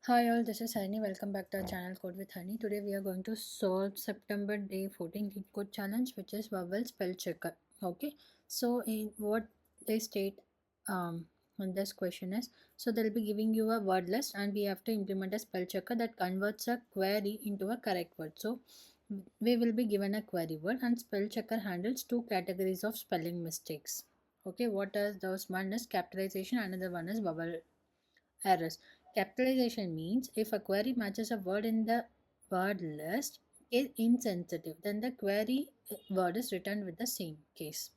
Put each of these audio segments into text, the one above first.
Hi all, this is Harini. Welcome back to our channel Code with Harini. Today we are going to solve September day 14 LeetCode challenge, which is Vowel Spellchecker. Okay, so in what they state on this question is, so they'll be giving you a word list and we have to implement a spell checker that converts a query into a correct word. So we will be given a query word and spell checker handles two categories of spelling mistakes. Okay, what are those? One is capitalization, another one is vowel errors. Capitalization means if a query matches a word in the word list is insensitive, then the query word is returned with the same case.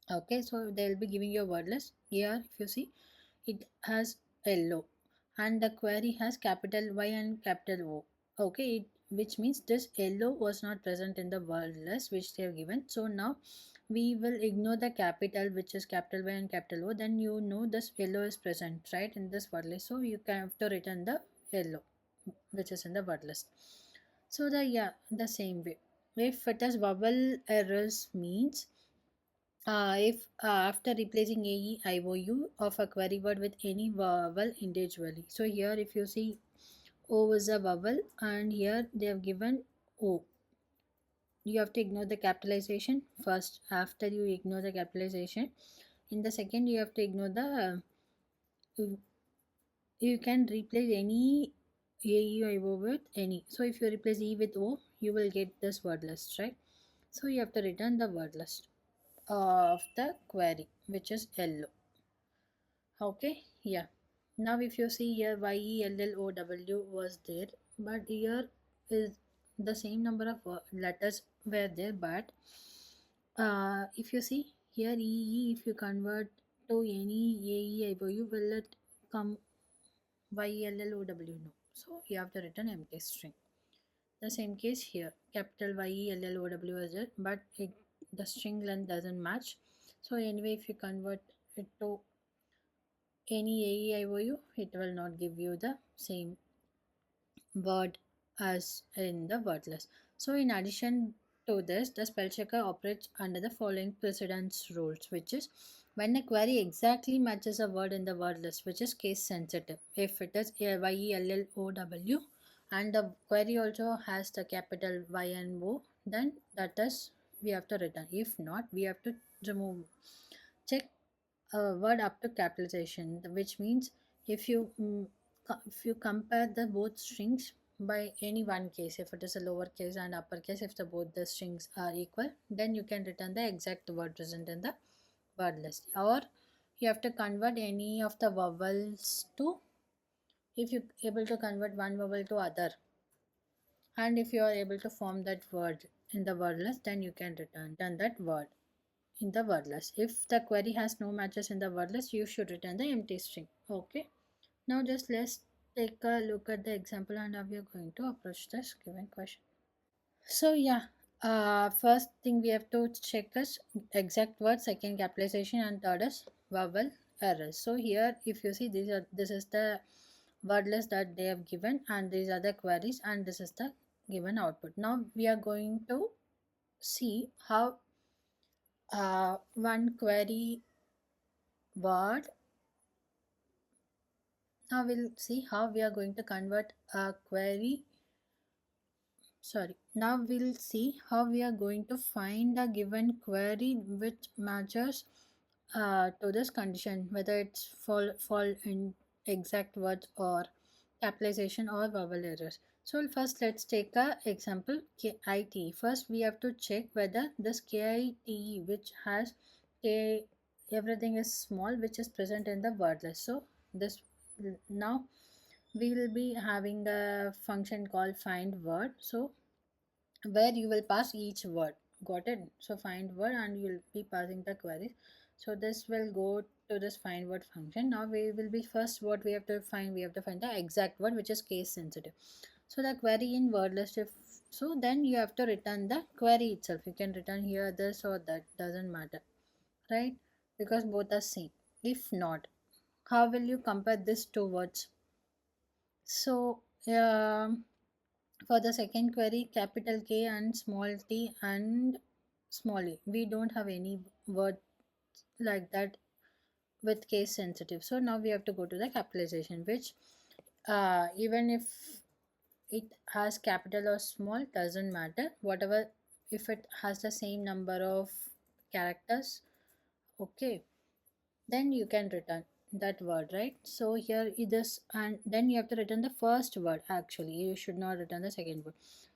Okay, so they'll be giving you a word list. Here, if you see, it has yellow and the query has capital Y and capital O. Okay, which means this yellow was not present in the word list which they have given. So now we will ignore the capital, which is capital Y and capital O. Then you know this yellow is present, right, in this word list. So you can have to return the yellow which is in the word list. So the same way, if it is vowel errors means if after replacing AE IOU of a query word with any vowel individually. So here if you see O is a vowel and here they have given O. You have to ignore the capitalization first. After you ignore the capitalization, in the second you have to ignore the you can replace any AEIO with any. So if you replace E with O, you will get this word list, right? So you have to return the word list of the query, which is yellow. Okay, yeah. Now if you see here YELLOW was there, but here is the same number of letters were there, but if you see here EE, if you convert to any AEIOU, will it come YELLOW? No. So you have to return empty string. The same case here, capital YELLOW is there, but the string length doesn't match. So anyway, if you convert it to any AEIOU, it will not give you the same word as in the word list. So in addition to this, the spell checker operates under the following precedence rules, which is when a query exactly matches a word in the word list, which is case sensitive. If it is YELLOW and the query also has the capital Y and O, then that is we have to return. If not, we have to remove. Check a word up to capitalization, which means if you if you compare the both strings by any one case, if it is a lowercase and uppercase, if the both the strings are equal, then you can return the exact word present in the word list. Or you have to convert any of the vowels to, if you able to convert one vowel to other, and if you are able to form that word in the word list, then you can return that word in the word list. If the query has no matches in the word list, you should return the empty string. Okay, now just let's take a look at the example and how we are going to approach this given question. So first thing we have to check is exact word, second capitalization, and third is vowel errors. So here if you see, this is the word list that they have given and these are the queries and this is the given output. Now we are going to see how one query word. Now we'll see how we are going to convert a query. Now we'll see how we are going to find a given query which matches to this condition, whether it's fall in exact words or capitalization or vowel errors. So first let's take a example KIT. First we have to check whether this KIT which has everything is small which is present in the word list. So this now we will be having a function called find word, so where you will pass each word. Got it? So find word and you'll be passing the queries. So this will go to this find word function. Now we will be first what we have to find the exact word which is case sensitive. So the query in word list, if so, then you have to return the query itself. You can return here this or that, doesn't matter, right? Because both are same. If not, how will you compare these two words? So for the second query, capital K and small t and small a, we don't have any word like that with case sensitive. So now we have to go to the capitalization, which even if it has capital or small, doesn't matter, whatever, if it has the same number of characters, okay, then you can return that word, right? So here it is, and then you have to return the first word. Actually, you should not return the second word.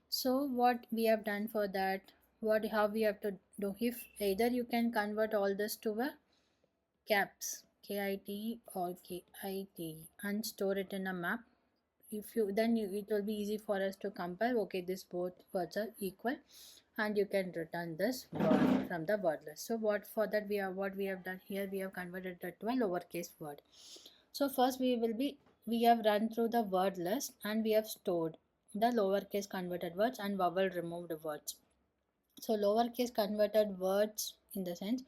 So what we have done for that, what how we have to do, if either you can convert all this to a caps, kit or kit, and store it in a map. If you then you, it will be easy for us to compare, okay, this both words are equal, and you can return this word from the word list. So what for that we have, what we have done here, we have converted that to a lowercase word. So first we have run through the word list, and we have stored the lowercase converted words and vowel removed words. So lowercase converted words, in the sense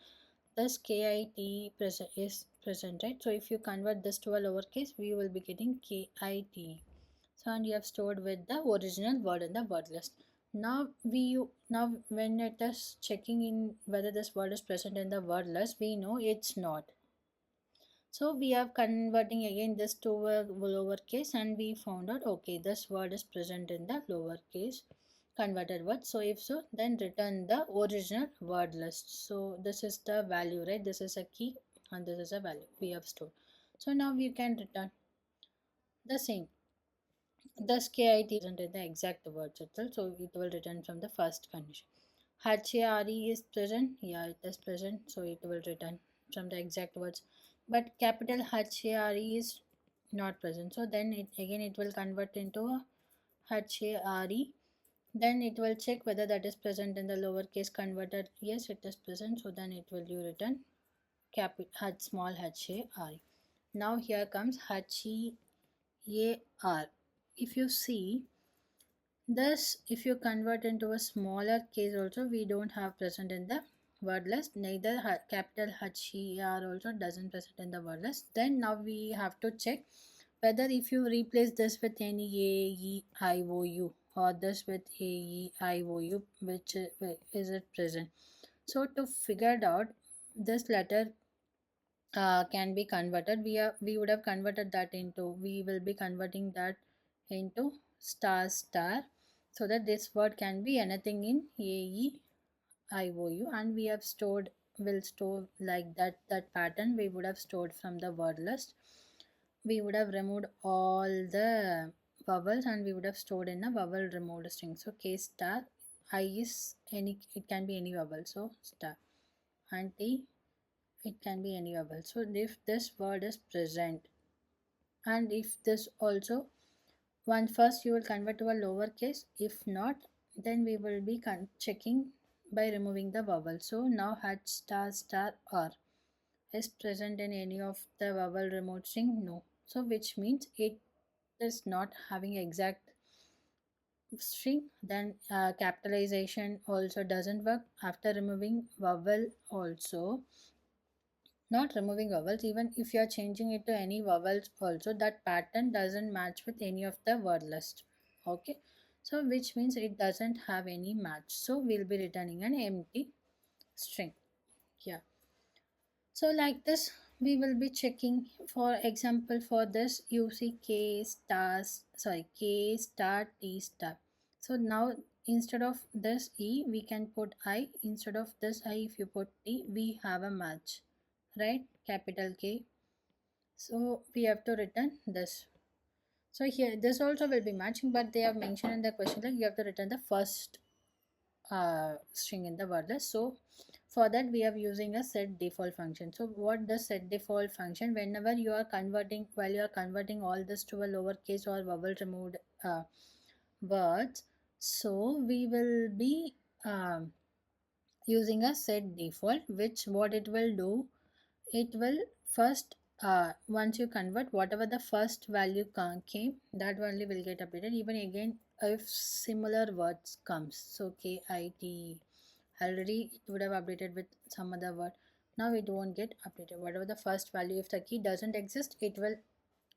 this kit present is present, right? So if you convert this to a lowercase, we will be getting kit. So and you have stored with the original word in the word list. Now when it is checking in whether this word is present in the word list, we know it's not. So we are converting again this to a lowercase, and we found out, okay, this word is present in the lowercase converted word. So if so, then return the original word list. So this is the value, right? This is a key and this is a value we have stored. So now we can return the same. Thus kit isn't in the exact words itself, so it will return from the first condition. HARE is present, yeah, it is present, so it will return from the exact words. But capital HARE is not present, so then it again it will convert into a HARE. Then it will check whether that is present in the lowercase converted. Yes, it is present, so then it will return small HARE. Now here comes HEAR. If you see, thus, if you convert into a smaller case also, we don't have present in the word list. Neither capital HER also doesn't present in the word list. Then now we have to check whether if you replace this with any A, E, I, O, U, or this with A, E, I, O, U, which is it present. So to figure it out, this letter can be converted. We would have converted that into, we will be converting that into star star, so that this word can be anything in AEIOU, and we have stored, will store like that pattern we would have stored from the word list. We would have removed all the vowels, and we would have stored in a vowel removed string. So case star, I is any, it can be any vowel, so star, and T, it can be any vowel. So if this word is present, and if this also, one first you will convert to a lowercase. If not, then we will be checking by removing the vowel. So now hat star star R is present in any of the vowel removed string? No. So which means it is not having exact string. Then capitalization also doesn't work after removing vowel also. Not removing vowels, even if you are changing it to any vowels also, that pattern doesn't match with any of the word list. Okay, so which means it doesn't have any match, so we'll be returning an empty string. Yeah, so like this we will be checking. For example, for this you see k stars, sorry, k star t star. So now instead of this e we can put I, instead of this I if you put t, we have a match, right? Capital K. So we have to return this. So here this also will be matching, but they have mentioned in the question like you have to return the first string in the word list. So for that we are using a set default function. So what the set default function, whenever you are converting, while you are converting all this to a lowercase or vowel removed words, so we will be using a set default, which what it will do, it will first once you convert, whatever the first value came, that only will get updated. Even again if similar words comes, so kit, already it would have updated with some other word, now it won't get updated. Whatever the first value, if the key doesn't exist, it will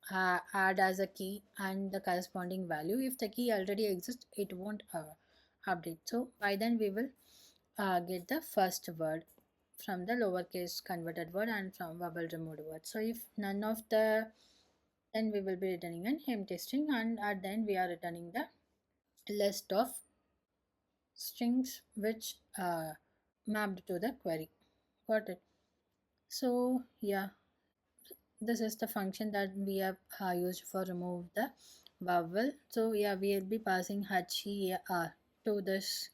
add as a key and the corresponding value. If the key already exists, it won't update. So by then we will get the first word from the lowercase converted word and from vowel removed word. So if none of the Then we will be returning an empty string, and at the end we are returning the list of strings which mapped to the query. Got it? So yeah, this is the function that we have used for remove the vowel. So yeah, we will be passing her to this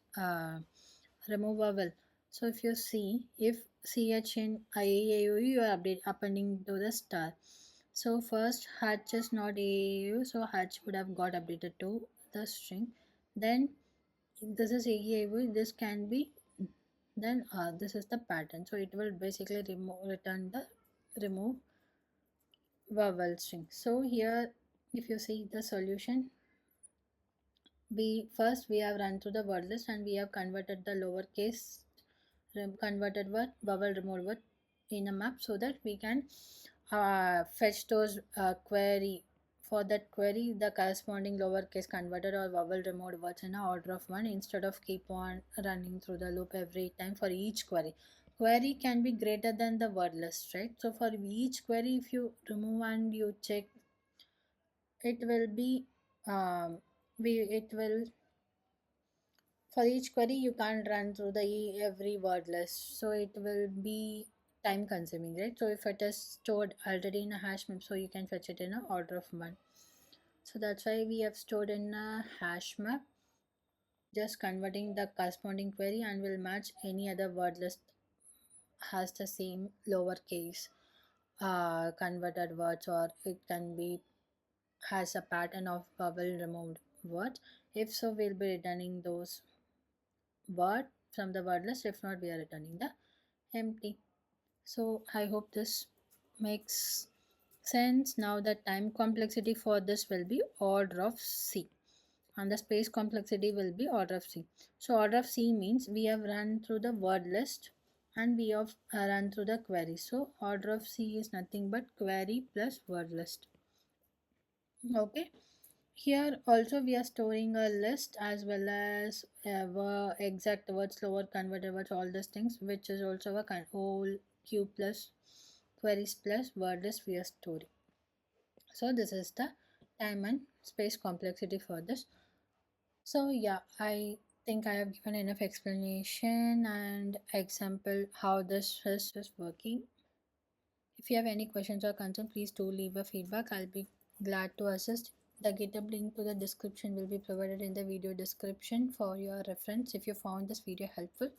remove vowel. So if you see, if ch in IAAU, you are appending to the star. So first hatch is not AAU, so hatch would have got updated to the string. Then this is AAU, this can be, then this is the pattern. So it will basically return the remove vowel string. So here, if you see the solution, we have run through the word list and we have converted the lowercase converted word vowel removed word in a map so that we can fetch those query. For that query, the corresponding lowercase converted or vowel removed words in a order of one instead of keep on running through the loop every time for each query. Query can be greater than the word list, right? So for each query, if you remove and you check, it will be it will, for each query you can't run through the every word list, so it will be time consuming, right? So if it is stored already in a hash map, so you can fetch it in a order of one. So that's why we have stored in a hash map, just converting the corresponding query and will match any other word list has the same lowercase converted words, or it can be has a pattern of vowel removed words. If so, we'll be returning those word from the word list. If not, we are returning the empty. So I hope this makes sense. Now the time complexity for this will be order of C, and the space complexity will be order of C. So order of C means we have run through the word list and we have run through the query. So order of C is nothing but query plus word list. Okay. Here also we are storing a list as well as exact words, lower converted words, all these things, which is also a whole queue plus queries plus word list we are storing. So this is the time and space complexity for this. So yeah, I think I have given enough explanation and example how this is working. If you have any questions or concerns, please do leave a feedback. I'll be glad to assist. The GitHub link to the description will be provided in the video description for your reference. If you found this video helpful,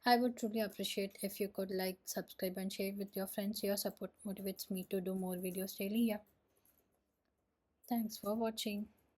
I would truly appreciate if you could like, subscribe and share with your friends. Your support motivates me to do more videos daily. Yeah. Thanks for watching.